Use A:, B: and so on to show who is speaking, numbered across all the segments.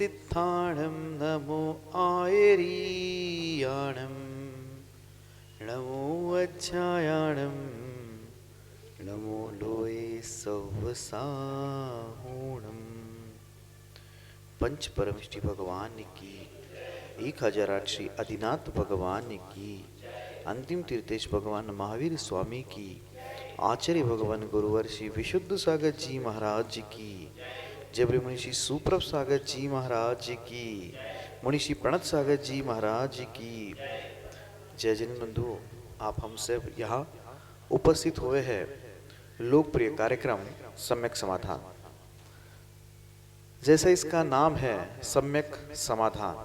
A: सिद्धाणं नमो आयरीयाणं नमो वज्रायाणं नमो लोये सवसाहूणम्। पंच परमिष्टि भगवान की 1008 श्री आदिनाथ भगवान की, अंतिम तीर्थेश भगवान महावीर स्वामी की, आचार्य भगवान गुरुवर श्री विशुद्ध सागर जी महाराज जी की, जबरी मुनिषि सुप्रभ सागर जी महाराज जी की, मुनिषि प्रणत सागर जी महाराज जी की। जय जन बंधु, आप हम सब यहाँ उपस्थित हुए हैं लोकप्रिय कार्यक्रम सम्यक समाधान। जैसा इसका नाम है सम्यक समाधान,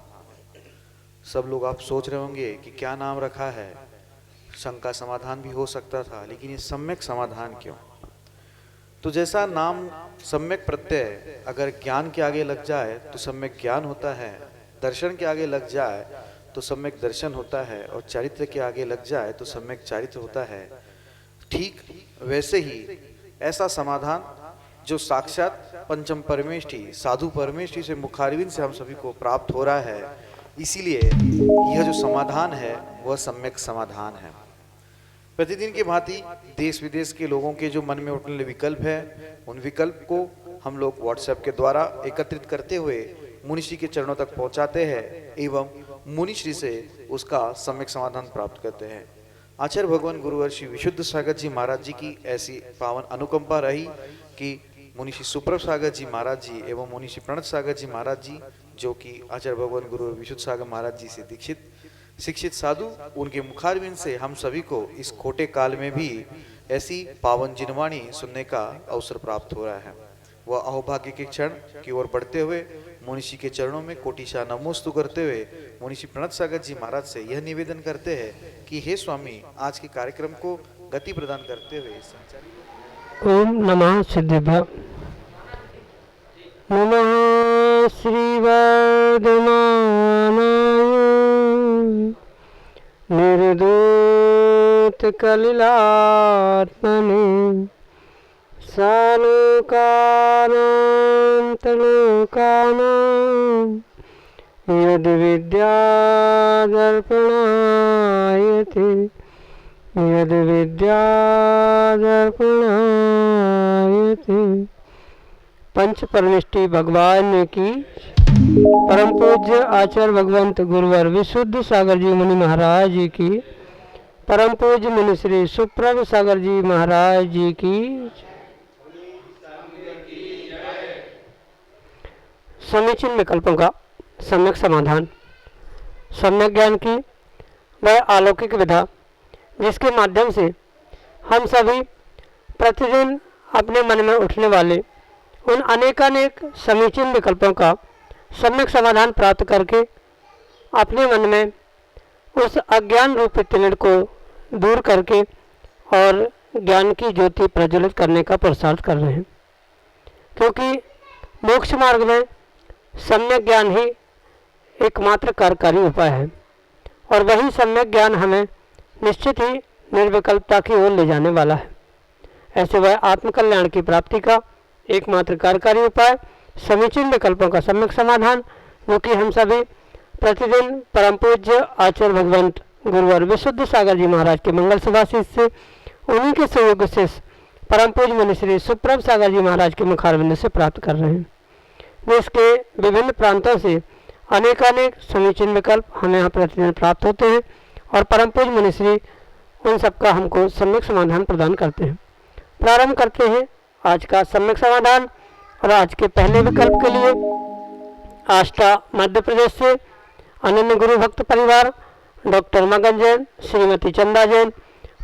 A: सब लोग आप सोच रहे होंगे कि क्या नाम रखा है, शंका समाधान भी हो सकता था, लेकिन ये सम्यक समाधान क्यों? तो जैसा नाम सम्यक प्रत्यय अगर ज्ञान के आगे लग जाए तो सम्यक ज्ञान होता है, दर्शन के आगे लग जाए तो सम्यक दर्शन होता है, और चारित्र के आगे लग जाए तो सम्यक चारित्र होता है। ठीक वैसे ही ऐसा समाधान जो साक्षात पंचम परमेष्टि साधु परमेष्टि से मुखारविंद से हम सभी को प्राप्त हो रहा है, इसीलिए यह जो समाधान है वह सम्यक समाधान है। प्रतिदिन की भांति देश विदेश के लोगों के जो मन में उठने वाले विकल्प है, उन विकल्प को हम लोग व्हाट्सएप के द्वारा एकत्रित करते हुए मुनिश्री के चरणों तक पहुंचाते हैं एवं मुनिश्री से उसका सम्यक समाधान प्राप्त करते हैं। आचार्य भगवान गुरुवर श्री विशुद्ध सागर जी महाराज जी की ऐसी पावन अनुकंपा रही कि मुनिषि सुप्रभ सागर जी महाराज जी एवं मुनिषि प्रणत सागर जी महाराज जी, जो कि आचार्य भगवान गुरु विशुद्ध सागर महाराज जी से दीक्षित शिक्षित साधु, उनके मुखारविंद से हम सभी को इस खोटे काल में भी ऐसी पावन जिनवाणी सुनने का अवसर प्राप्त हो रहा है। वह अहोभाग्य के क्षण की ओर बढ़ते हुए मुनिषि के चरणों में कोटिशा नमोस्तु करते हुए मुनिषि प्रणत सागर जी महाराज से यह निवेदन करते हैं कि हे स्वामी, आज के कार्यक्रम को गति प्रदान करते हुए
B: ओम नमः सिद्धेभ्य। नमः श्रीवर्धमानाय निर्दूत कलिलात्मने सालोकानान्तलोकानां यद् विद्यादर्पणायते यद् विद्यादर्पणायते। पंच परमिष्टि भगवान की परम पूज्य आचार्य भगवंत गुरुवर विशुद्ध सागर जी मुनि महाराज जी की, परम पूज्य मुनि श्री सुप्रभ सागर जी महाराज जी की। समीचीन विकल्पों का सम्यक समाधान। सम्यक ज्ञान की वह अलौकिक विधा जिसके माध्यम से हम सभी प्रतिदिन अपने मन में उठने वाले उन अनेकानेक समीचीन विकल्पों का सम्यक समाधान प्राप्त करके अपने मन में उस अज्ञान रूप तिमिर को दूर करके और ज्ञान की ज्योति प्रज्वलित करने का पुरुषार्थ कर रहे हैं, क्योंकि मोक्ष मार्ग में सम्यक ज्ञान ही एकमात्र कार्यकारी उपाय है, और वही सम्यक ज्ञान हमें निश्चित ही निर्विकल्पता की ओर ले जाने वाला है। ऐसे वह आत्मकल्याण की प्राप्ति का एकमात्र कार्यकारी उपाय समीचीन विकल्पों का सम्यक समाधान, जो कि हम सभी प्रतिदिन परम पूज्य आचार्य भगवंत गुरुवर विशुद्ध सागर जी महाराज के मंगल सुभाषित से उन्हीं के सहयोग से परम पूज्य मुनि श्री सुप्रभ सागर जी महाराज के मुखारविंद से प्राप्त कर रहे हैं। देश के विभिन्न प्रांतों से अनेकानेक समीचीन विकल्प हमें यहाँ प्रतिदिन प्राप्त होते हैं, और परम पूज्य मुनि श्री उन सबका हमको सम्यक समाधान प्रदान करते हैं। प्रारंभ करते हैं आज का सम्यक समाधान, और आज के पहले विकल्प के लिए आष्टा मध्य प्रदेश से अनन्य गुरु भक्त परिवार डॉक्टर मगन जैन, श्रीमती चंदा जैन,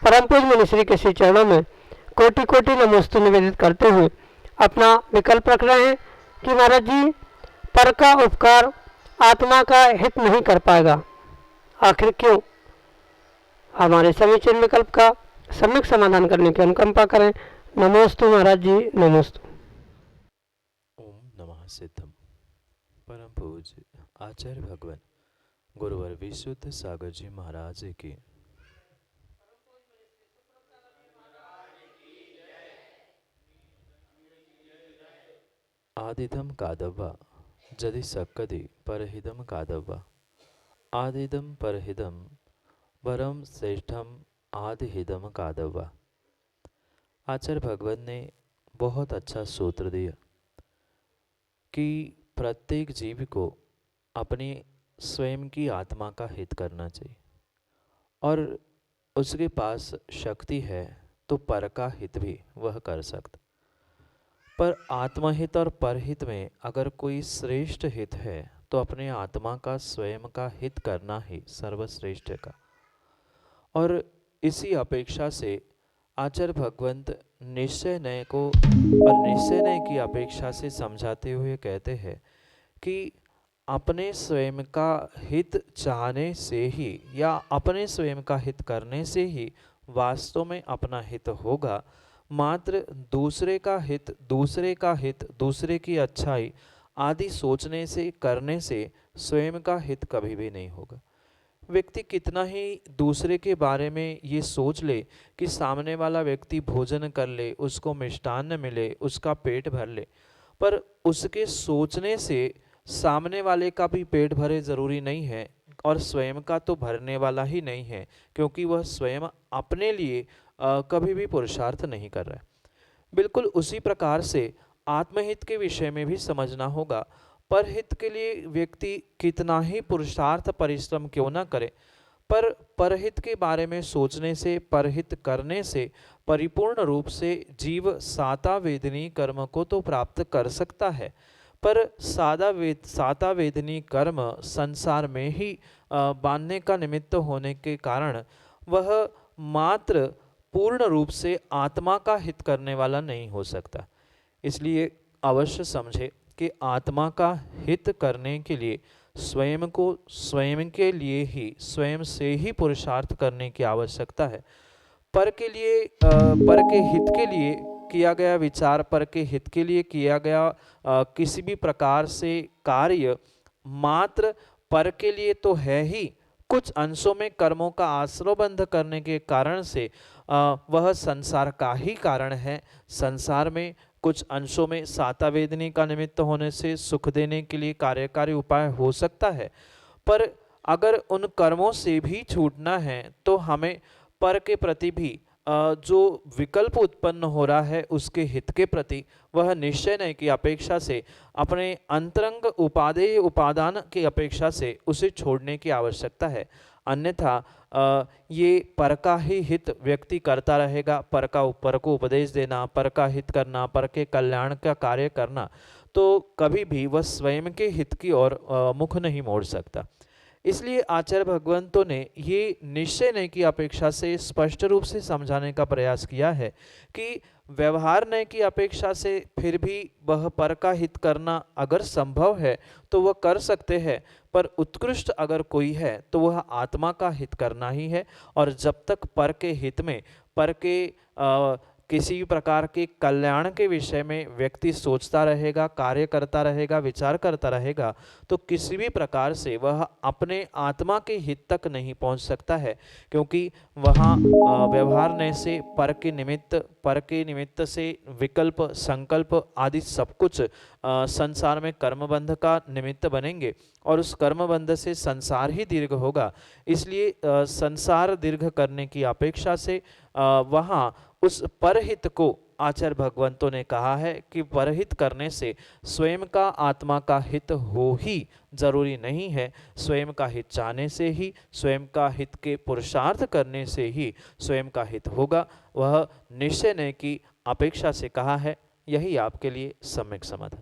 B: परम पूज्य मुनि श्री के श्री चरणों में कोटि कोटि नमोस्तु निवेदित करते हुए अपना विकल्प रख रहे हैं कि महाराज जी, पर का उपकार आत्मा का हित नहीं कर पाएगा, आखिर क्यों? हमारे समीचीन विकल्प का सम्यक समाधान करने की अनुकंपा करें। नमोस्तु महाराज जी, नमोस्तु।
C: ओम नमः सिद्धम। परम पूज्य आचार्य भगवान गुरुवर विशुद्ध सागर जी महाराज की आदितम कादवा जदि सक्कदि परहिदम कादव्वा आदिदम परहिदम वरम श्रेष्ठम आदिहिदम कादव्वा। आचार्य भगवत ने बहुत अच्छा सूत्र दिया कि प्रत्येक जीव को अपनी स्वयं की आत्मा का हित करना चाहिए, और उसके पास शक्ति है तो पर का हित भी वह कर सकता। पर आत्महित और परहित में अगर कोई श्रेष्ठ हित है तो अपने आत्मा का स्वयं का हित करना ही सर्वश्रेष्ठ का। और इसी अपेक्षा से आचार्य भगवंत निश्चय नय को और निश्चय नय की अपेक्षा से समझाते हुए कहते हैं कि अपने स्वयं का हित चाहने से ही या अपने स्वयं का हित करने से ही वास्तव में अपना हित होगा। मात्र दूसरे का हित, दूसरे की अच्छाई आदि सोचने से, करने से स्वयं का हित कभी भी नहीं होगा। व्यक्ति कितना ही दूसरे के बारे में ये सोच ले कि सामने वाला व्यक्ति भोजन कर ले, उसको मिष्टान्न मिले, उसका पेट भर ले, पर उसके सोचने से सामने वाले का भी पेट भरे ज़रूरी नहीं है, और स्वयं का तो भरने वाला ही नहीं है, क्योंकि वह स्वयं अपने लिए कभी भी पुरुषार्थ नहीं कर रहा है। बिल्कुल उसी प्रकार से आत्महित के विषय में भी समझना होगा। परहित के लिए व्यक्ति कितना ही पुरुषार्थ परिश्रम क्यों ना करे, पर परहित के बारे में सोचने से, परहित करने से परिपूर्ण रूप से जीव साता वेदनी कर्म को तो प्राप्त कर सकता है। पर साता वेदनी कर्म संसार में ही बांधने का निमित्त होने के कारण वह मात्र पूर्ण रूप से आत्मा का हित करने वाला नहीं हो सकता। इसलिए अवश्य समझे कि आत्मा का हित करने के लिए स्वयं को स्वयं के लिए ही, स्वयं से ही पुरुषार्थ करने की आवश्यकता है। पर के लिए पर के हित के लिए किया गया विचार, पर के हित के लिए किया गया किसी भी प्रकार से कार्य मात्र पर के लिए तो है ही, कुछ अंशों में कर्मों का आश्रयबंध करने के कारण से वह संसार का ही कारण है। संसार में कुछ अंशों में साता वेदनी का निमित्त होने से सुख देने के लिए कार्यकारी उपाय हो सकता है, पर अगर उन कर्मों से भी छूटना है तो हमें पर के प्रति भी जो विकल्प उत्पन्न हो रहा है उसके हित के प्रति वह निश्चय नहीं की अपेक्षा से, अपने अंतरंग उपादेय उपादान की अपेक्षा से उसे छोड़ने की आवश्यकता है। अन्यथा ये पर का ही हित व्यक्ति करता रहेगा, पर को उपदेश देना, पर का हित करना, पर के कल्याण का कार्य करना, तो कभी भी वह स्वयं के हित की ओर मुख नहीं मोड़ सकता। इसलिए आचार्य भगवंतों ने ये निश्चय नय की अपेक्षा से स्पष्ट रूप से समझाने का प्रयास किया है कि व्यवहार नय की अपेक्षा से फिर भी वह पर का हित करना अगर संभव है तो वह कर सकते हैं, पर उत्कृष्ट अगर कोई है तो वह आत्मा का हित करना ही है। और जब तक पर के हित में, पर के किसी भी प्रकार के कल्याण के विषय में व्यक्ति सोचता रहेगा, कार्य करता रहेगा, विचार करता रहेगा, तो किसी भी प्रकार से वह अपने आत्मा के हित तक नहीं पहुंच सकता है, क्योंकि वहाँ व्यवहार नय से पर के निमित्त से विकल्प, संकल्प आदि सब कुछ संसार में कर्मबंध का निमित्त बनेंगे, और उस कर्मबंध से संसार ही दीर्घ होगा। इसलिए संसार दीर्घ करने की अपेक्षा से वहाँ उस परहित को आचार्य भगवंतों ने कहा है कि परहित करने से स्वयं का आत्मा का हित हो ही जरूरी नहीं है। स्वयं का हित चाहने से ही, स्वयं का हित के पुरुषार्थ करने से ही स्वयं का हित होगा, वह निश्चय ने की अपेक्षा से कहा है। यही आपके लिए सम्यक समाधान।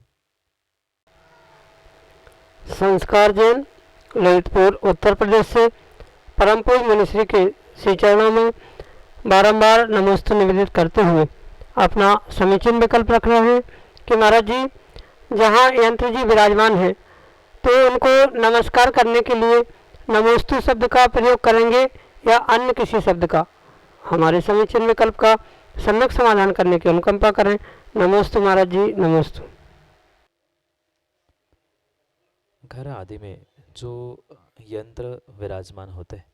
B: संस्कार जैन, ललितपुर, उत्तर प्रदेश से परम पूज्य मुनिश्री के श्री चरणों में बारंबार नमस्ते निवेदित करते हुए अपना समीचीन विकल्प रख रहे हैं कि महाराज जी जहाँ यंत्र जी विराजमान है तो उनको नमस्कार करने के लिए नमोस्तु शब्द का प्रयोग करेंगे या अन्य किसी शब्द का। हमारे समीचीन विकल्प का सम्यक समाधान करने की अनुकंपा करें। नमोस्तु महाराज जी, नमोस्तु।
C: घर आदि में जो यंत्र विराजमान होते हैं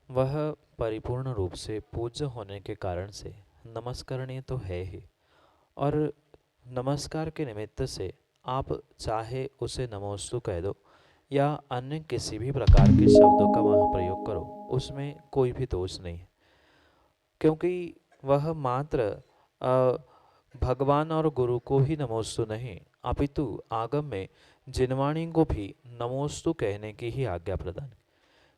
C: वह परिपूर्ण रूप से पूज्य होने के कारण से नमस्करणीय तो है ही, और नमस्कार के निमित्त से आप चाहे उसे नमोस्तु कह दो या अन्य किसी भी प्रकार के शब्दों का वहाँ प्रयोग करो, उसमें कोई भी दोष नहीं है, क्योंकि वह मात्र भगवान और गुरु को ही नमोस्तु नहीं अपितु आगम में जिनवाणी को भी नमोस्तु कहने की ही आज्ञा प्रदान,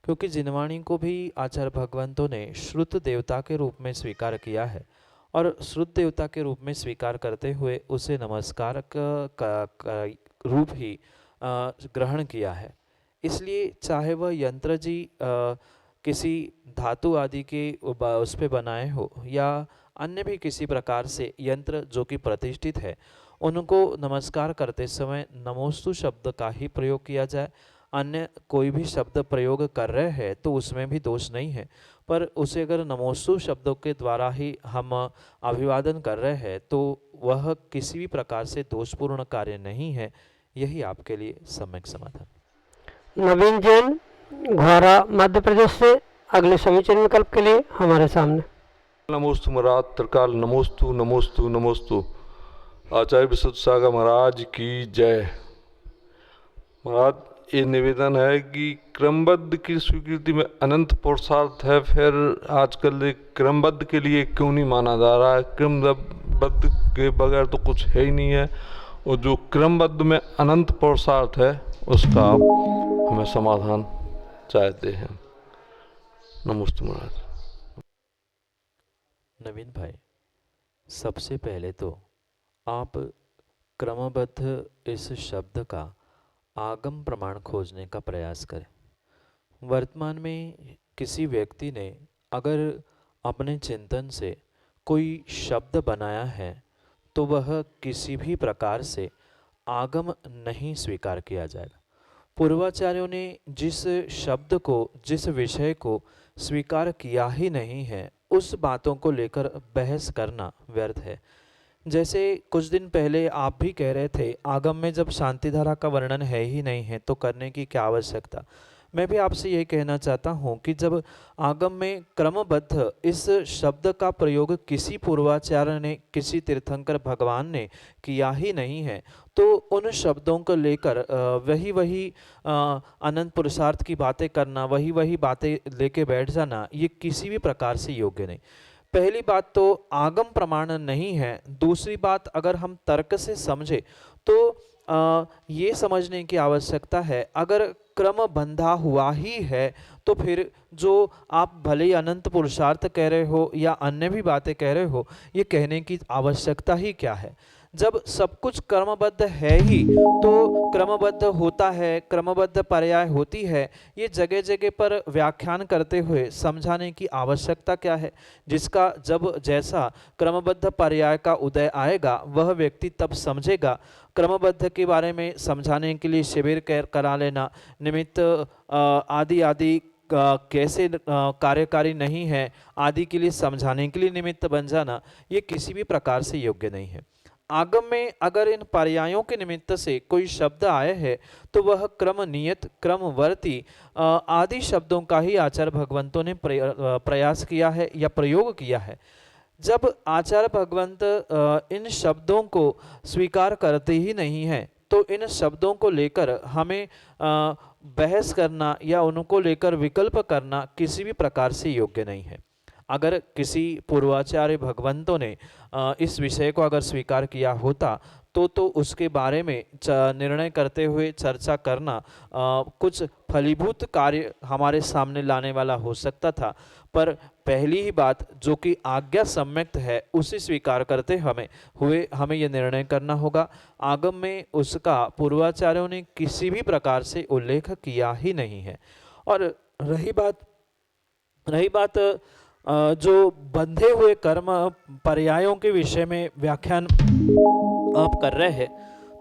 C: क्योंकि जिनवाणी को भी आचार्य भगवंतों ने श्रुत देवता के रूप में स्वीकार किया है और श्रुत देवता के रूप में स्वीकार करते हुए उसे नमस्कार का रूप ही ग्रहण किया है। इसलिए चाहे वह यंत्र जी किसी धातु आदि के उस पे बनाए हो या अन्य भी किसी प्रकार से यंत्र जो कि प्रतिष्ठित है, उनको नमस्कार करते समय नमोस्तु शब्द का ही प्रयोग किया जाए। अन्य कोई भी शब्द प्रयोग कर रहे हैं तो उसमें भी दोष नहीं है, पर उसे अगर नमोस्तु शब्दों के द्वारा ही हम अभिवादन कर रहे हैं तो वह किसी भी प्रकार से दोषपूर्ण कार्य नहीं है। यही आपके लिए सम्यक समाधान।
B: नवीन जैन घोरा मध्य प्रदेश से अगले समीचीन विकल्प के लिए हमारे सामने।
D: नमोस्तु महाराज त्रिकाल नमोस्तु नमोस्तु नमोस्तु। आचार्य विशुद्ध सागर महाराज की जय। महाराज ये निवेदन है कि क्रमबद्ध की स्वीकृति में अनंत पुरुषार्थ है, फिर आजकल क्रमबद्ध के लिए क्यों नहीं माना जा रहा है? क्रमबद्ध के बगैर तो कुछ है ही नहीं है, और जो क्रमबद्ध में अनंत पुरुषार्थ है उसका आप हमें समाधान चाहते हैं। नमस्ते महाराज।
C: नवीन भाई, सबसे पहले तो आप क्रमबद्ध इस शब्द का आगम प्रमाण खोजने का प्रयास करें। वर्तमान में किसी व्यक्ति ने अगर अपने चिंतन से कोई शब्द बनाया है तो वह किसी भी प्रकार से आगम नहीं स्वीकार किया जाएगा। पूर्वाचार्यों ने जिस शब्द को, जिस विषय को स्वीकार किया ही नहीं है, उस बातों को लेकर बहस करना व्यर्थ है। जैसे कुछ दिन पहले आप भी कह रहे थे, आगम में जब शांति धारा का वर्णन है ही नहीं है तो करने की क्या आवश्यकता। मैं भी आपसे ये कहना चाहता हूँ कि जब आगम में क्रमबद्ध इस शब्द का प्रयोग किसी पूर्वाचार्य ने, किसी तीर्थंकर भगवान ने किया ही नहीं है, तो उन शब्दों को लेकर वही अनंत पुरुषार्थ की बातें करना, वही बातें लेके बैठ जाना, ये किसी भी प्रकार से योग्य नहीं। पहली बात तो आगम प्रमाण नहीं है। दूसरी बात, अगर हम तर्क से समझे तो ये समझने की आवश्यकता है, अगर क्रम बंधा हुआ ही है तो फिर जो आप भले ही अनंत पुरुषार्थ कह रहे हो या अन्य भी बातें कह रहे हो, ये कहने की आवश्यकता ही क्या है। जब सब कुछ क्रमबद्ध है ही तो क्रमबद्ध होता है, क्रमबद्ध पर्याय होती है, ये जगह जगह पर व्याख्यान करते हुए समझाने की आवश्यकता क्या है। जिसका जब जैसा क्रमबद्ध पर्याय का उदय आएगा वह व्यक्ति तब समझेगा। क्रमबद्ध के बारे में समझाने के लिए शिविर करा लेना, निमित्त आदि कैसे कार्यकारी नहीं है आदि के लिए समझाने के लिए निमित्त बन जाना, ये किसी भी प्रकार से योग्य नहीं है। आगम में अगर इन पर्यायों के निमित्त से कोई शब्द आए है तो वह क्रम नियत, क्रमवर्ती आदि शब्दों का ही आचार्य भगवंतों ने प्रयास किया है या प्रयोग किया है। जब आचार्य भगवंत इन शब्दों को स्वीकार करते ही नहीं है तो इन शब्दों को लेकर हमें बहस करना या उनको लेकर विकल्प करना किसी भी प्रकार से योग्य नहीं है। अगर किसी पूर्वाचार्य भगवंतों ने इस विषय को अगर स्वीकार किया होता तो उसके बारे में निर्णय करते हुए चर्चा करना कुछ फलीभूत कार्य हमारे सामने लाने वाला हो सकता था। पर पहली ही बात जो कि आज्ञा सम्यक्त है उसे स्वीकार करते हमें यह निर्णय करना होगा। आगम में उसका पूर्वाचार्यों ने किसी भी प्रकार से उल्लेख किया ही नहीं है। और रही बात जो बंधे हुए कर्म पर्यायों के विषय में व्याख्यान आप कर रहे हैं,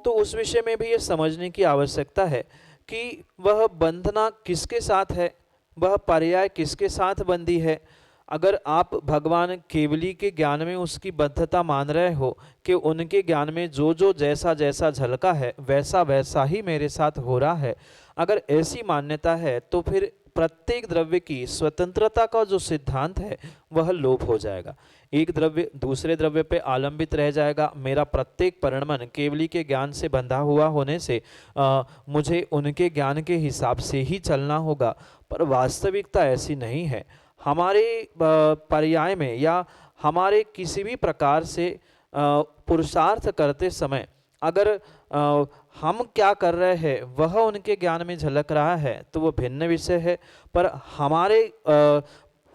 C: तो उस विषय में भी ये समझने की आवश्यकता है कि वह बंधना किसके साथ है, वह पर्याय किसके साथ बंधी है। अगर आप भगवान केवली के ज्ञान में उसकी बद्धता मान रहे हो कि उनके ज्ञान में जो जैसा जैसा झलका है वैसा वैसा ही मेरे साथ हो रहा है, अगर ऐसी मान्यता है तो फिर प्रत्येक द्रव्य की स्वतंत्रता का जो सिद्धांत है वह लोप हो जाएगा। एक द्रव्य दूसरे द्रव्य पे आलंबित रह जाएगा। मेरा प्रत्येक परिणमन केवली के ज्ञान से बंधा हुआ होने से मुझे उनके ज्ञान के हिसाब से ही चलना होगा, पर वास्तविकता ऐसी नहीं है। हमारे पर्याय में या हमारे किसी भी प्रकार से पुरुषार्थ करते समय अगर हम क्या कर रहे हैं वह उनके ज्ञान में झलक रहा है तो वो भिन्न विषय है, पर हमारे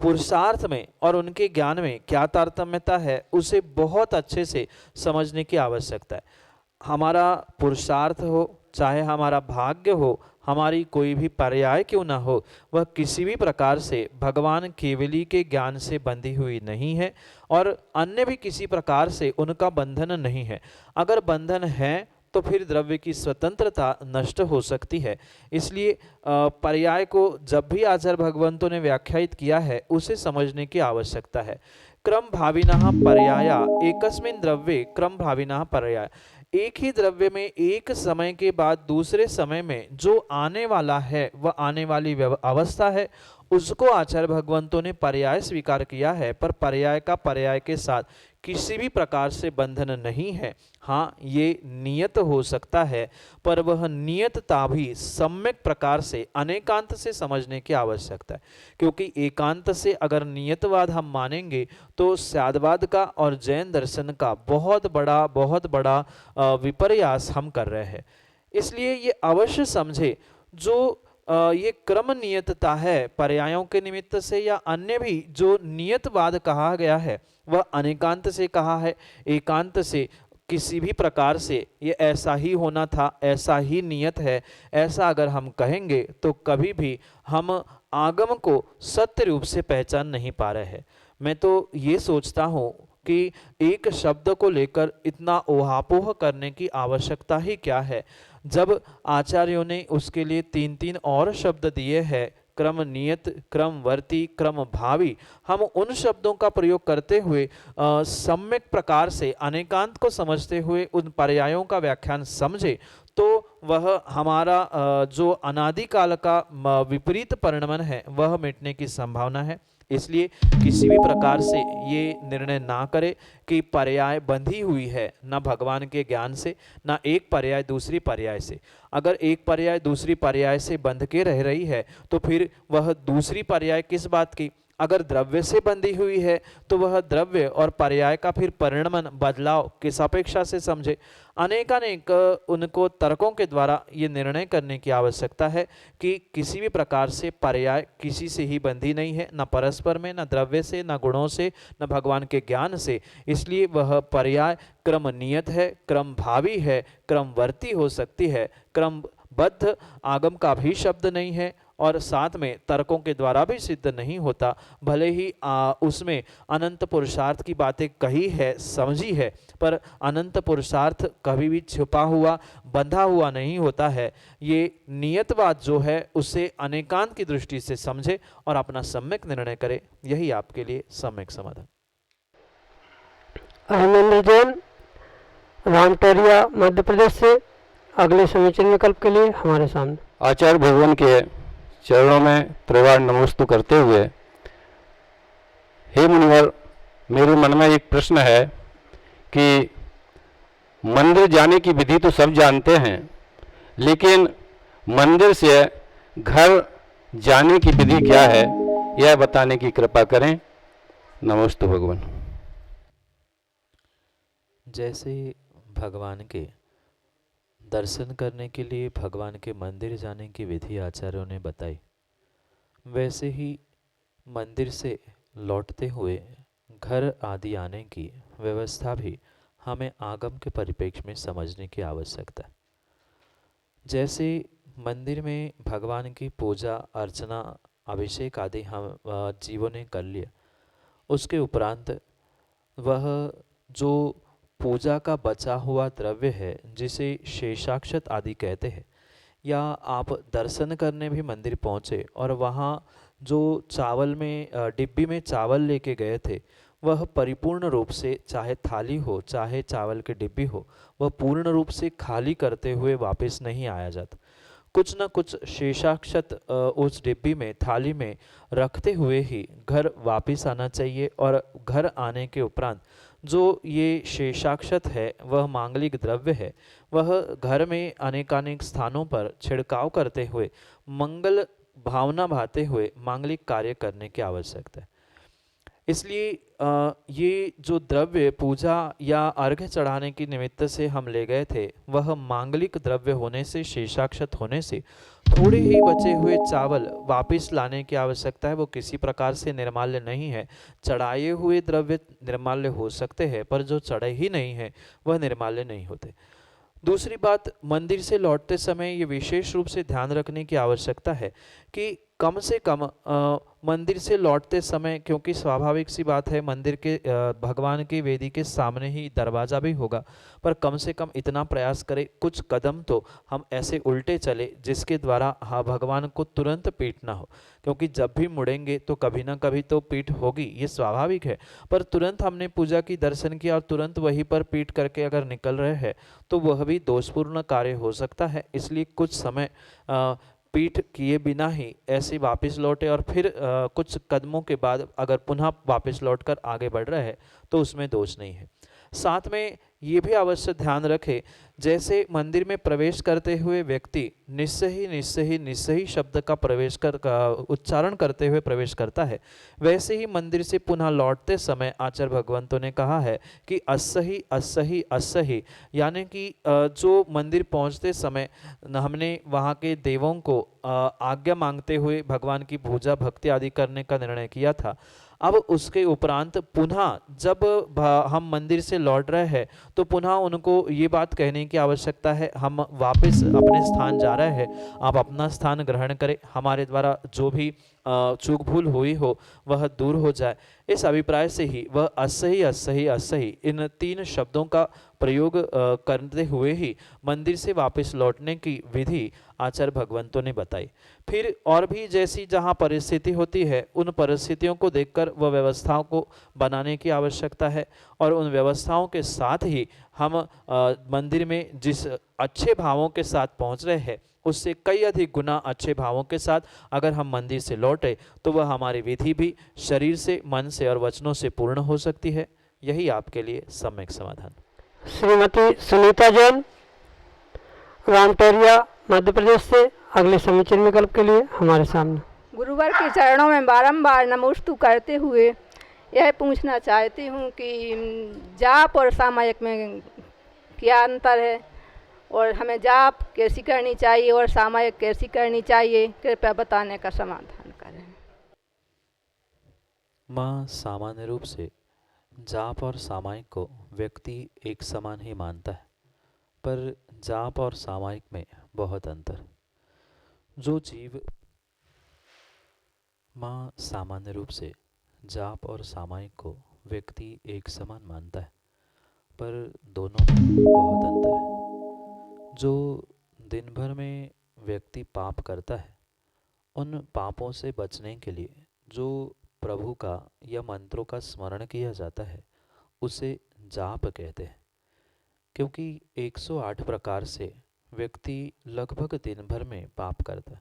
C: पुरुषार्थ में और उनके ज्ञान में क्या तारतम्यता है उसे बहुत अच्छे से समझने की आवश्यकता है। हमारा पुरुषार्थ हो, चाहे हमारा भाग्य हो, हमारी कोई भी पर्याय क्यों ना हो, वह किसी भी प्रकार से भगवान केवली के ज्ञान से बंधी हुई नहीं है और अन्य भी किसी प्रकार से उनका बंधन नहीं है। अगर बंधन है तो फिर द्रव्य की स्वतंत्रता नष्ट हो सकती है। इसलिए पर्याय को जब भी आचार्य भगवंतों ने व्याख्यायित किया है उसे समझने की आवश्यकता है। क्रम भाविनः पर्याया एकस्मिन् द्रव्ये क्रम भाविनः पर्याय। एक ही द्रव्य में एक समय के बाद दूसरे समय में जो आने वाला है वह आने वाली अवस्था है, उसको आचार्य भगवंतों ने पर्याय स्वीकार किया है, पर पर्याय का पर्याय के साथ किसी भी प्रकार से बंधन नहीं है। हाँ, ये नियत हो सकता है, पर वह नियतता भी सम्यक प्रकार से अनेकांत से समझने की आवश्यकता है, क्योंकि एकांत से अगर नियतवाद हम मानेंगे तो सद्वाद का और जैन दर्शन का बहुत बड़ा विपर्यास हम कर रहे हैं। इसलिए ये अवश्य समझे, जो ये क्रम नियतता है पर्यायों के निमित्त से या अन्य भी जो नियतवाद कहा गया है वह अनेकांत से कहा है, एकांत से किसी भी प्रकार से ये ऐसा ही होना था, ऐसा ही नियत है, ऐसा अगर हम कहेंगे तो कभी भी हम आगम को सत्य रूप से पहचान नहीं पा रहे हैं। मैं तो ये सोचता हूँ कि एक शब्द को लेकर इतना ओहापोह करने की आवश्यकता ही क्या है, जब आचार्यों ने उसके लिए 3 और शब्द दिए हैं, क्रम नियत, क्रम वर्ती, क्रम भावी। हम उन शब्दों का प्रयोग करते हुए सम्यक प्रकार से अनेकांत को समझते हुए उन पर्यायों का व्याख्यान समझे तो वह हमारा जो अनादिकाल का विपरीत परिणमन है वह मिटने की संभावना है। इसलिए किसी भी प्रकार से ये निर्णय ना करे कि पर्याय बंधी हुई है न भगवान के ज्ञान से, न एक पर्याय दूसरी पर्याय से। अगर एक पर्याय दूसरी पर्याय से बंध के रह रही है तो फिर वह दूसरी पर्याय किस बात की? अगर द्रव्य से बंधी हुई है तो वह द्रव्य और पर्याय का फिर परिणमन बदलाव किस अपेक्षा से समझे। अनेकानेक उनको तर्कों के द्वारा ये निर्णय करने की आवश्यकता है कि किसी भी प्रकार से पर्याय किसी से ही बंधी नहीं है, न परस्पर में, न द्रव्य से, न गुणों से, न भगवान के ज्ञान से। इसलिए वह पर्याय क्रम नियत है, क्रम भावी है, क्रमवर्ती हो सकती है, क्रमबद्ध आगम का भी शब्द नहीं है और साथ में तर्कों के द्वारा भी सिद्ध नहीं होता। भले ही उसमें अनंत पुरुषार्थ की बातें कही है, समझी है, पर अनंत पुरुषार्थ कभी भी छुपा हुआ, बंधा हुआ नहीं होता है। ये नियतवाद जो है उसे अनेकांत की दृष्टि से समझे और अपना सम्यक निर्णय करे, यही आपके लिए सम्यक समाधान।
B: अहिमेंद्र जैन, रामटोरिया, मध्य प्रदेश से अगले समीचीन विकल्प के लिए हमारे सामने।
E: आचार्य भगवान के चरणों में त्रिवार नमोस्तु करते हुए, हे मुनिवर, मेरे मन में एक प्रश्न है कि मंदिर जाने की विधि तो सब जानते हैं, लेकिन मंदिर से घर जाने की विधि क्या है यह बताने की कृपा करें। नमोस्तु भगवान।
C: जैसे भगवान के दर्शन करने के लिए भगवान के मंदिर जाने की विधि आचार्यों ने बताई, वैसे ही मंदिर से लौटते हुए घर आदि आने की व्यवस्था भी हमें आगम के परिप्रेक्ष्य में समझने की आवश्यकता है। जैसे मंदिर में भगवान की पूजा अर्चना अभिषेक आदि हम जीवों ने कर लिया, उसके उपरांत वह जो पूजा का बचा हुआ द्रव्य है जिसे शेषाक्षत आदि कहते हैं, या आप दर्शन करने भी मंदिर पहुँचे और वहाँ जो चावल में डिब्बी में चावल लेके गए थे वह परिपूर्ण रूप से, चाहे थाली हो चाहे चावल की डिब्बी हो, वह पूर्ण रूप से खाली करते हुए वापस नहीं आया जाता। कुछ न कुछ शेषाक्षत उस डिब्बी में थाली में रखते हुए ही घर वापस आना चाहिए। और घर आने के उपरांत जो ये शेषाक्षत है वह मांगलिक द्रव्य है, वह घर में अनेकानेक स्थानों पर छिड़काव करते हुए मंगल भावना भाते हुए मांगलिक कार्य करने की आवश्यकता है। इसलिए ये जो द्रव्य पूजा या अर्घ्य चढ़ाने की निमित्त से हम ले गए थे वह मांगलिक द्रव्य होने से, शेषाक्षत होने से थोड़े ही बचे हुए चावल वापस लाने की आवश्यकता है। वो किसी प्रकार से निर्माल्य नहीं है। चढ़ाए हुए द्रव्य निर्माल्य हो सकते हैं पर जो चढ़े ही नहीं है वह निर्माल्य नहीं होते। दूसरी बात, मंदिर से लौटते समय ये विशेष रूप से ध्यान रखने की आवश्यकता है कि कम से कम मंदिर से लौटते समय, क्योंकि स्वाभाविक सी बात है मंदिर के भगवान की वेदी के सामने ही दरवाज़ा भी होगा, पर कम से कम इतना प्रयास करें कुछ कदम तो हम ऐसे उल्टे चले जिसके द्वारा भगवान को तुरंत पीठ ना हो। क्योंकि जब भी मुड़ेंगे तो कभी ना कभी तो पीठ होगी, ये स्वाभाविक है। पर तुरंत हमने पूजा की, दर्शन किया और तुरंत वहीं पर पीठ करके अगर निकल रहे हैं तो वह भी दोषपूर्ण कार्य हो सकता है। इसलिए कुछ समय पीठ किए बिना ही ऐसे वापस लौटे और फिर कुछ कदमों के बाद अगर पुनः वापस लौटकर आगे बढ़ रहे हैं तो उसमें दोष नहीं है। साथ में ये भी अवश्य ध्यान रखें, जैसे मंदिर में प्रवेश करते हुए व्यक्ति निस्सही शब्द का उच्चारण करते हुए प्रवेश करता है, वैसे ही मंदिर से पुनः लौटते समय आचार्य भगवंतों ने कहा है कि अस्सही, यानी कि जो मंदिर पहुंचते समय हमने वहाँ के देवों को आज्ञा मांगते हुए भगवान की पूजा भक्ति आदि करने का निर्णय किया था, अब उसके उपरांत पुनः जब हम मंदिर से लौट रहे हैं तो पुनः उनको ये बात कहने की आवश्यकता है, हम वापस अपने स्थान जा रहे हैं, आप अपना स्थान ग्रहण करें, हमारे द्वारा जो भी चूक भूल हुई हो वह दूर हो जाए। इस अभिप्राय से ही वह अस्सही इन 3 शब्दों का प्रयोग करते हुए ही मंदिर से वापस लौटने की विधि आचार्य भगवंतों ने बताई। फिर और भी जैसी जहाँ परिस्थिति होती है उन परिस्थितियों को देखकर वह व्यवस्थाओं को बनाने की आवश्यकता है और उन व्यवस्थाओं के साथ ही हम मंदिर में जिस अच्छे भावों के साथ पहुँच रहे हैं उससे कई अधिक गुना अच्छे भावों के साथ अगर हम मंदिर से लौटे तो वह हमारी विधि भी शरीर से, मन से और वचनों से पूर्ण हो सकती है। यही आपके लिए सम्यक समाधान।
B: श्रीमती सुनीता जैन, रामटोरिया, मध्य प्रदेश से अगले समीचीन विकल्प के लिए हमारे सामने।
F: गुरुवर के चरणों में बारंबार नमोस्तु करते हुए यह पूछना चाहती हूँ कि जाप और सामायिक में क्या अंतर है और हमें जाप कैसी करनी चाहिए और सामायिक कैसी करनी चाहिए, कृपया बताने का समाधान करें।
C: माँ सामान्य रूप से जाप और सामायिक को व्यक्ति एक समान ही मानता है, पर जाप और सामायिक में बहुत अंतर। जो जीव माँ सामान्य रूप से जाप और सामायिक को व्यक्ति एक समान मानता है, पर दोनों में बहुत अंतर है। जो दिन भर में व्यक्ति पाप करता है, उन पापों से बचने के लिए जो प्रभु का या मंत्रों का स्मरण किया जाता है उसे जाप कहते हैं। क्योंकि 108 प्रकार से व्यक्ति लगभग दिन भर में पाप करता है,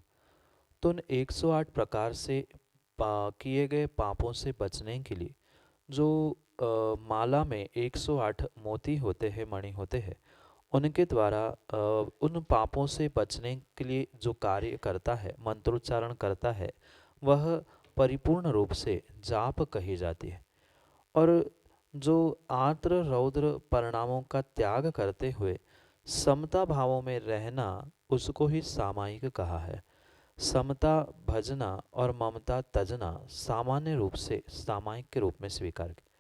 C: तो उन 108 प्रकार से किए गए पापों से बचने के लिए जो माला में 108 मोती होते हैं, मणि होते हैं, उनके द्वारा उन पापों से बचने के लिए जो कार्य करता है, मंत्रोच्चारण करता है, वह परिपूर्ण रूप से जाप कही जाती है। और जो आर्द्र रौद्र परिणामों का त्याग करते हुए समता भावों में रहना, उसको ही सामायिक कहा है। समता भजना और ममता तजना सामान्य रूप से सामायिक के रूप में स्वीकार किया।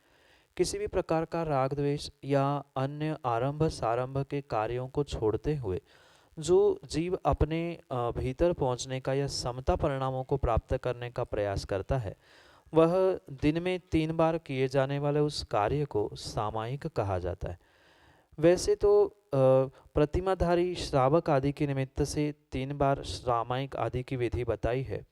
C: किसी भी प्रकार का राग द्वेष या अन्य आरंभ सारंभ के कार्यों को छोड़ते हुए जो जीव अपने भीतर पहुंचने का या समता परिणामों को प्राप्त करने का प्रयास करता है, वह दिन में 3 बार किए जाने वाले उस कार्य को सामायिक कहा जाता है। वैसे तो प्रतिमाधारी श्रावक आदि के निमित्त से 3 बार सामायिक आदि की विधि बताई है,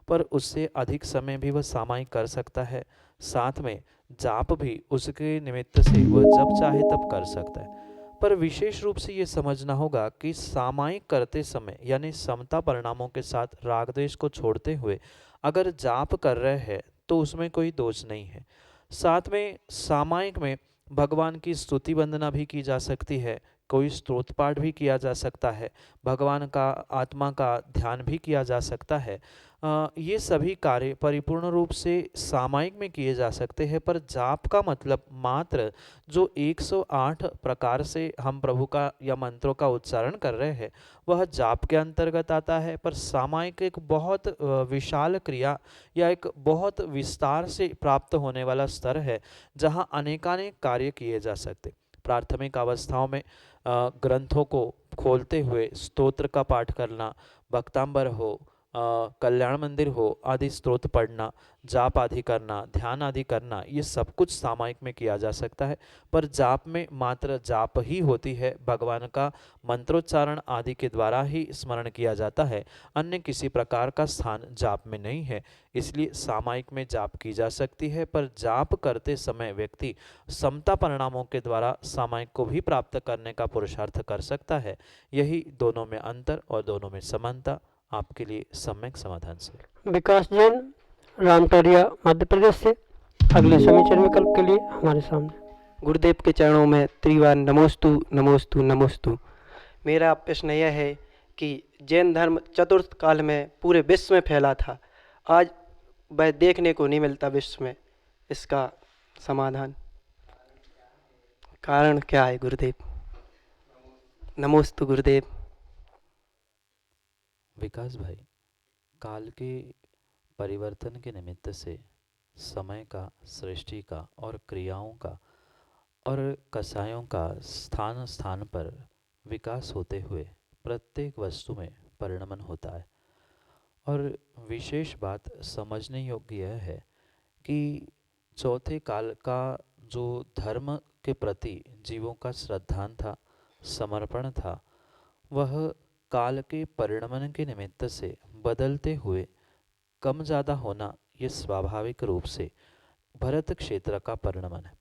C: पर उससे अधिक समय भी वह सामायिक कर सकता है। साथ में जाप भी उसके निमित्त से वह जब चाहे तब कर सकता है। पर विशेष रूप से ये समझना होगा कि सामायिक करते समय यानी समता परिणामों के साथ राग द्वेष को छोड़ते हुए अगर जाप कर रहे हैं तो उसमें कोई दोष नहीं है। साथ में सामायिक में भगवान की स्तुति वंदना भी की जा सकती है, कोई स्तोत्र पाठ भी किया जा सकता है, भगवान का आत्मा का ध्यान भी किया जा सकता है। ये सभी कार्य परिपूर्ण रूप से सामायिक में किए जा सकते हैं, पर जाप का मतलब मात्र जो 108 प्रकार से हम प्रभु का या मंत्रों का उच्चारण कर रहे हैं वह जाप के अंतर्गत आता है। पर सामायिक एक बहुत विशाल क्रिया या एक बहुत विस्तार से प्राप्त होने वाला स्तर है जहाँ अनेकानेक कार्य किए जा सकते। प्राथमिक अवस्थाओं में ग्रंथों को खोलते हुए स्तोत्र का पाठ करना, भक्तांबर हो, कल्याण मंदिर हो आदि स्तोत्र पढ़ना, जाप आदि करना, ध्यान आदि करना, ये सब कुछ सामायिक में किया जा सकता है। पर जाप में मात्र जाप ही होती है, भगवान का मंत्रोच्चारण आदि के द्वारा ही स्मरण किया जाता है, अन्य किसी प्रकार का स्थान जाप में नहीं है। इसलिए सामायिक में जाप की जा सकती है, पर जाप करते समय व्यक्ति समता परिणामों के द्वारा सामायिक को भी प्राप्त करने का पुरुषार्थ कर सकता है। यही दोनों में अंतर और दोनों में समानता आपके लिए सम्यक समाधान से।
B: विकास जैन, रामटरिया, मध्य प्रदेश से अगले समीचर विकल्प के लिए हमारे सामने।
G: गुरुदेव के चरणों में त्रिवार नमोस्तु नमोस्तु नमोस्तु। मेरा प्रश्न यह है कि जैन धर्म चतुर्थ काल में पूरे विश्व में फैला था, आज वह देखने को नहीं मिलता विश्व में, इसका समाधान कारण क्या है गुरुदेव? नमोस्तु गुरुदेव।
C: विकास भाई, काल के परिवर्तन के निमित्त से समय का, सृष्टि का और क्रियाओं का और कसायों का स्थान स्थान पर विकास होते हुए प्रत्येक वस्तु में परिणमन होता है। और विशेष बात समझने योग्य यह है कि चौथे काल का जो धर्म के प्रति जीवों का श्रद्धान था, समर्पण था, वह काल के परिणमन के निमित्त से बदलते हुए कम ज़्यादा होना ये स्वाभाविक रूप से भरत क्षेत्र का परिणमन है।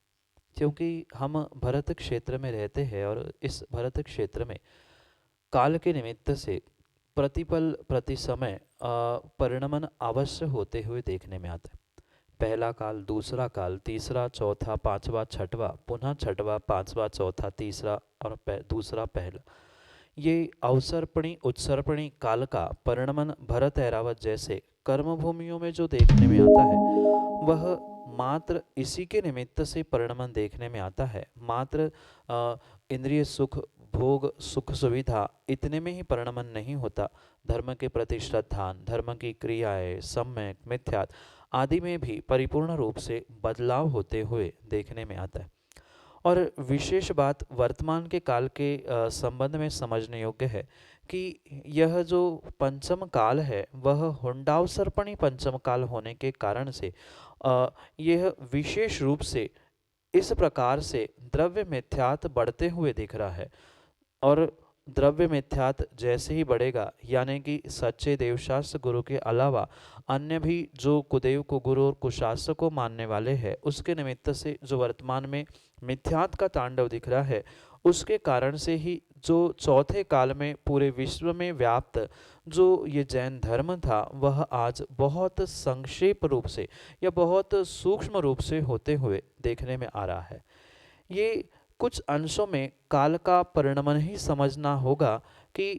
C: क्योंकि हम भरत क्षेत्र में रहते हैं और इस भरत क्षेत्र में काल के निमित्त से प्रतिपल प्रति समय परिणमन अवश्य होते हुए देखने में आता है। पहला काल, दूसरा काल, तीसरा, चौथा, पांचवा, छठवा, पुनः छठवा, पांचवा, चौथा, तीसरा और दूसरा, पहला, ये अवसर्पणी उत्सर्पणी काल का परिणमन भरत ऐरावत जैसे कर्मभूमियों में जो देखने में आता है वह मात्र इसी के निमित्त से परिणमन देखने में आता है। मात्र इंद्रिय सुख, भोग, सुख सुविधा इतने में ही परिणमन नहीं होता। धर्म के प्रति श्रद्धान, धर्म की क्रियाएं, सम्यक, मिथ्यात आदि में भी परिपूर्ण रूप से बदलाव होते हुए देखने में आता है। और विशेष बात वर्तमान के काल के संबंध में समझने योग्य है कि यह जो पंचम काल है वह हुंडावसर्पणी पंचम काल होने के कारण से यह विशेष रूप से इस प्रकार से द्रव्य मिथ्यात बढ़ते हुए दिख रहा है। और द्रव्य मिथ्यात जैसे ही बढ़ेगा, यानी कि सच्चे देवशास्त्र गुरु के अलावा अन्य भी जो कुदेव को गुरु और कुशास्त्र को मानने वाले हैं, उसके निमित्त से जो वर्तमान में मिथ्यात का तांडव दिख रहा है, उसके कारण से ही जो चौथे काल में पूरे विश्व में व्याप्त जो ये जैन धर्म था वह आज बहुत संक्षेप रूप से या बहुत सूक्ष्म रूप से होते हुए देखने में आ रहा है। ये कुछ अंशों में काल का परिणमन ही समझना होगा कि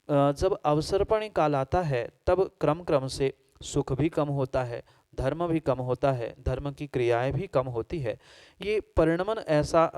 C: जब अवसर्पणी काल आता है तब क्रम क्रम से सुख भी कम होता है, धर्म भी कम होता है, धर्म की क्रियाएं भी कम होती है। ये परिणमन ऐसा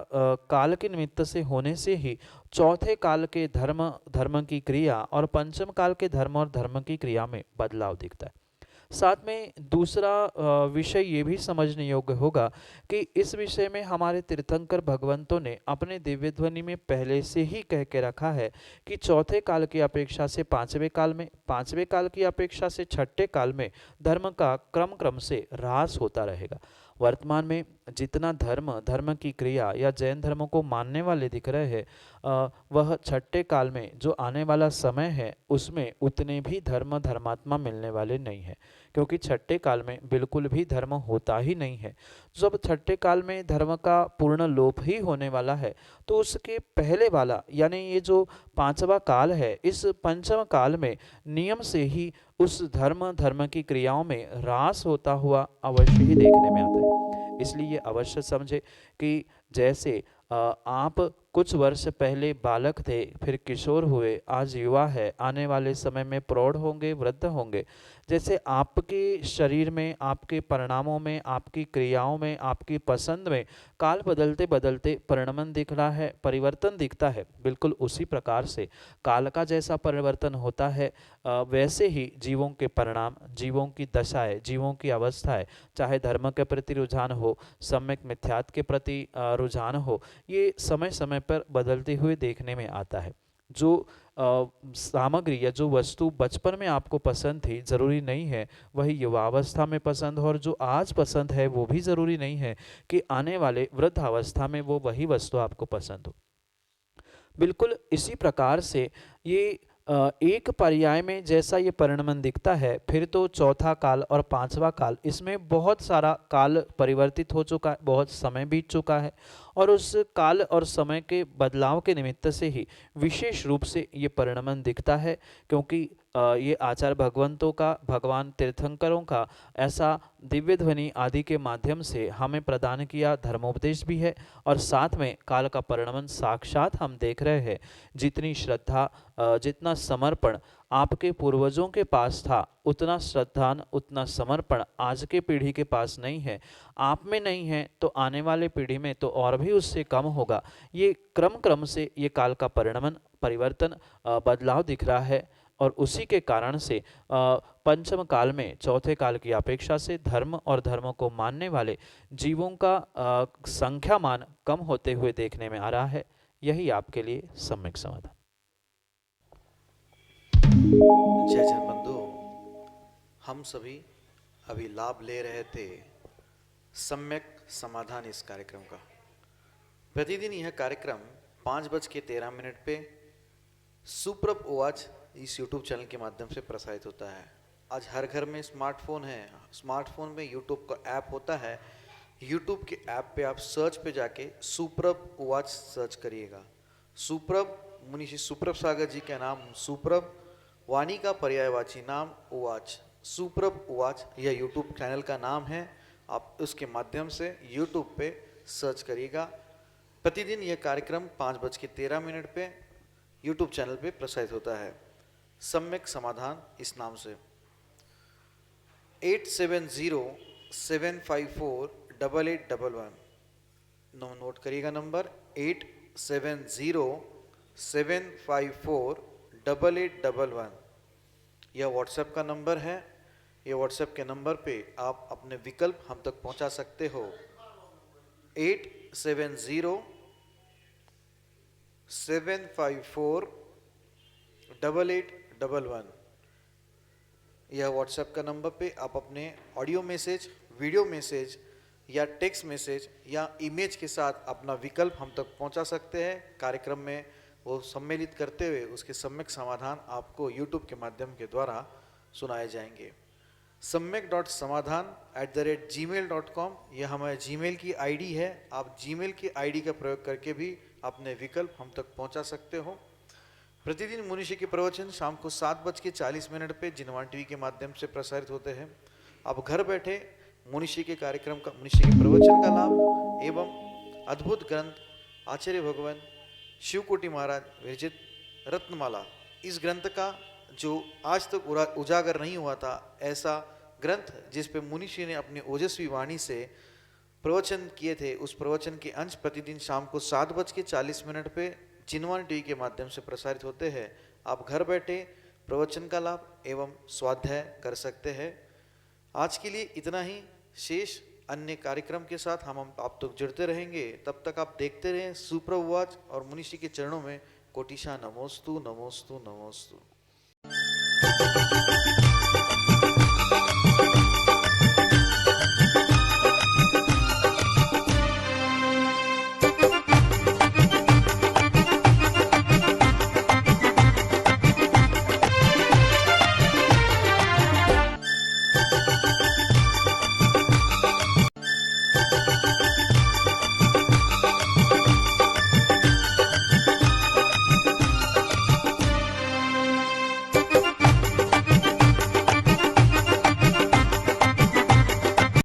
C: काल के निमित्त से होने से ही चौथे काल के धर्म की क्रिया और पंचम काल के धर्म और धर्म की क्रिया में बदलाव दिखता है। साथ में दूसरा विषय ये भी समझने योग्य होगा कि इस विषय में हमारे तीर्थंकर भगवंतों ने अपने दिव्य ध्वनि में पहले से ही कह के रखा है कि चौथे काल की अपेक्षा से पांचवें काल में, पांचवें काल की अपेक्षा से छठे काल में धर्म का क्रम क्रम से ह्रास होता रहेगा। वर्तमान में जितना धर्म की क्रिया या जैन धर्म को मानने वाले दिख रहे हैं वह छठे काल में जो आने वाला समय है उसमें उतने भी धर्मात्मा मिलने वाले नहीं हैं। क्योंकि छठे काल में बिल्कुल भी धर्म होता ही नहीं है। जब छठे काल में धर्म का पूर्ण लोप ही होने वाला है, तो उसके पहले वाला यानी ये जो पांचवा काल है, इस पंचम काल में नियम से ही उस धर्म की क्रियाओं में ह्रास होता हुआ अवश्य ही देखने में आता है। इसलिए ये अवश्य समझे कि जैसे आप कुछ वर्ष पहले बालक थे, फिर किशोर हुए, आज युवा है, आने वाले समय में प्रौढ़ होंगे, वृद्ध होंगे। जैसे आपके शरीर में, आपके परिणामों में, आपकी क्रियाओं में, आपकी पसंद में काल बदलते बदलते परिणमन दिख रहा है, परिवर्तन दिखता है, बिल्कुल उसी प्रकार से काल का जैसा परिवर्तन होता है, वैसे ही जीवों के परिणाम, जीवों की दशाएं, जीवों की अवस्थाएं, चाहे धर्म के प्रति रुझान हो, सम्यक मिथ्यात्व के प्रति रुझान हो, ये समय समय पर बदलते हुए देखने में आता है। जो सामग्री या जो वस्तु बचपन में आपको पसंद थी, ज़रूरी नहीं है वही युवावस्था में पसंद हो, और जो आज पसंद है वो भी ज़रूरी नहीं है कि आने वाले वृद्धावस्था में वो वही वस्तु आपको पसंद हो। बिल्कुल इसी प्रकार से ये एक पर्याय में जैसा ये परिणमन दिखता है, फिर तो चौथा काल और पांचवा काल, इसमें बहुत सारा काल परिवर्तित हो चुका है, बहुत समय बीत चुका है, और उस काल और समय के बदलाव के निमित्त से ही विशेष रूप से ये परिणमन दिखता है, क्योंकि ये आचार भगवंतों का, भगवान तीर्थंकरों का ऐसा दिव्य ध्वनि आदि के माध्यम से हमें प्रदान किया धर्मोपदेश भी है, और साथ में काल का परिणमन साक्षात हम देख रहे हैं। जितनी श्रद्धा, जितना समर्पण आपके पूर्वजों के पास था, उतना श्रद्धान, उतना समर्पण आज के पीढ़ी के पास नहीं है। आप में नहीं है तो आने वाले पीढ़ी में तो और भी उससे कम होगा। ये क्रम क्रम से ये काल का परिणमन, परिवर्तन, बदलाव दिख रहा है, और उसी के कारण से पंचम काल में चौथे काल की अपेक्षा से धर्म और धर्म को मानने वाले जीवों का संख्यामान कम होते हुए देखने में आ रहा है। यही आपके लिए सम्यक समाधान।
A: जय जन बंधु, हम सभी अभी लाभ ले रहे थे सम्यक समाधान इस कार्यक्रम का। प्रतिदिन यह कार्यक्रम 5:13 पे सुप्रभ उवाच इस YouTube चैनल के माध्यम से प्रसारित होता है। आज हर घर में स्मार्टफोन है, स्मार्टफोन में YouTube का ऐप होता है। YouTube के ऐप पे आप सर्च पे जाके सुप्रभ उवाच सर्च करिएगा। सुप्रभ, मुनीषी सुप्रभ सागर जी का नाम सुप्रभ, वाणी का पर्यायवाची नाम उवाच, सुप्रभ उवाच यह YouTube चैनल का नाम है। आप उसके माध्यम से YouTube पे सर्च करिएगा। प्रतिदिन यह कार्यक्रम 5:13 पे YouTube चैनल पे प्रसारित होता है, सम्यक समाधान इस नाम से। 8707548811 नोट करिएगा नंबर 8707548811। यह व्हाट्सएप का नंबर है। यह व्हाट्सएप के नंबर पे आप अपने विकल्प हम तक पहुंचा सकते हो। 8707548811 यह व्हाट्सएप का नंबर पे आप अपने ऑडियो मैसेज, वीडियो मैसेज या टेक्स्ट मैसेज या इमेज के साथ अपना विकल्प हम तक पहुंचा सकते हैं। कार्यक्रम में वो सम्मिलित करते हुए उसके सम्यक समाधान आपको YouTube के माध्यम के द्वारा सुनाए जाएंगे। सम्यक.समाधान@gmail.com यह हमारे जीमेल की आईडी है। आप जीमेल की आईडी का प्रयोग करके भी अपने विकल्प हम तक पहुंचा सकते हो। प्रतिदिन मुनीषी के प्रवचन शाम को 7:40 पे जिनवान टीवी के माध्यम से प्रसारित होते हैं। आप घर बैठे मुनीषी के कार्यक्रम का, मुनीषी के प्रवचन का लाभ एवं अद्भुत ग्रंथ आचार्य भगवान शिवकोटि महाराज विरचित रत्नमाला, इस ग्रंथ का जो आज तक उजागर नहीं हुआ था, ऐसा ग्रंथ जिस पे मुनीषी ने अपनी ओजस्वी वाणी से प्रवचन किए थे, उस प्रवचन के अंश प्रतिदिन शाम को 7:40 पे जिनवान टीवी के माध्यम से प्रसारित होते हैं। आप घर बैठे प्रवचन का लाभ एवं स्वाध्याय कर सकते हैं। आज के लिए इतना ही। शेष अन्य कार्यक्रम के साथ हम आप तक जुड़ते रहेंगे। तब तक आप देखते रहें सुप्रभ उवाच और मुनीषी के चरणों में कोटिशा नमोस्तु नमोस्तु नमोस्तु।